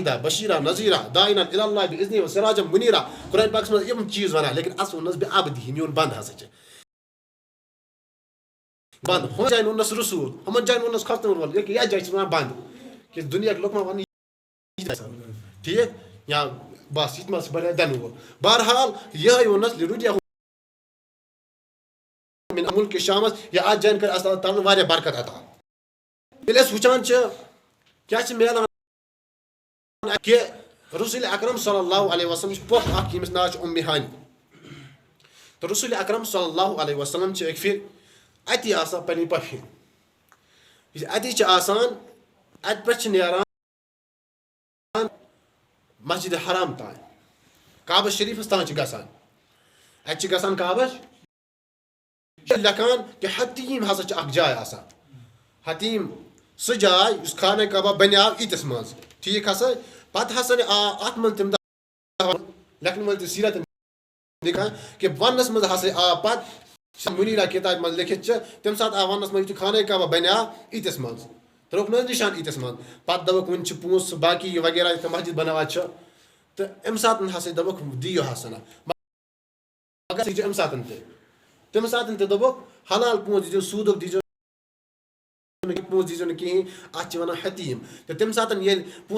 بشیرہ نذیرہ داعینا الی اللہ باذنہ وسراجا منیرہ قرآن پاکس منٛز یِم چیٖز وَنان لیکن اَس ووٚننَس بے عبدی میون بنٛد ہسا چھِ بنٛد ہُمن جایَن ووٚننَس رسوٗل ہُمن جایَن ووٚننَس کھۄژنہٕ وول لیکن یتھ جایہِ چھِ وَنان بنٛد کہِ دُنیاہٕکۍ لُکھ ما وَنن ٹھیٖک یا بس یہِ تہِ ما چھُ بَڑٕ دَنہٕ وول بہرحال یِہوٚے ووٚننَس لِرُدیہ من مُلکِ شامس یا اَتھ جایَن کَرِ اللہ تعالیٰ واریاہ برکت عطا ییٚلہِ أسۍ وٕچھان چھِ کیٛاہ چھِ میلان کہ رسول اکرم صلی اللہ علیہ وسلم چھُ پوٚپھ اکھ ییٚمِس ناو چھُ اُمہِ ہانی تہٕ رسول اکرم صلی اللہ علیہ وسلم چھِ اَکہِ پھِرِ اَتی آسان پنٛنہِ پۄپھِ یُس اَتی چھِ آسان اَتہِ پٮ۪ٹھ چھِ نیران مسجد حرام تانۍ کعبہ شریٖفس تانۍ چھِ گژھان اَتہِ چھِ گژھان کعبس لیکھان کہ حتیٖم ہسا چھِ اکھ جاے آسان حتیٖم سُہ جاے یُس خانہ کعبہ بنیٛاو ییٖتِس منٛز ٹھیٖک ہسا پتہٕ ہسا آو اتھ منٛز تمہِ دۄہ لیکھن وٲلۍ تہِ سیٖرت لکھان کہ وننس منٛز ہسا آو پتہٕ منیرا کتابہِ منٛز لیکھِتھ چھِ تمہِ ساتہٕ آو وننس منٛز یُتھُے خانہ کعبہ بنیٛاو ییٖتِس منٛز ترٛووُکھ نہٕ حظ نِشان ییٖتِس منٛز پتہٕ دوٚپُکھ وُنہِ چھِ پونٛسہٕ باقٕے وغیرہ یِتھ کٔنۍ مسجد بناوان چھِ تہٕ اَمہِ ساتہٕ ہسا دوٚپُکھ دِیِو حظ سنا مگر یہِ چھُ اَمہِ ساتہٕ تہِ تمہِ ساتہٕ تہِ دوٚپُکھ حلال پونٛسہٕ دیٖزیو سوٗدُک دیٖزیو پونٛسہٕ دیٖزیو نہٕ کِہیٖنۍ اتھ چھِ ونان حتیٖم تہٕ تمہِ ساتہٕ ییٚلہِ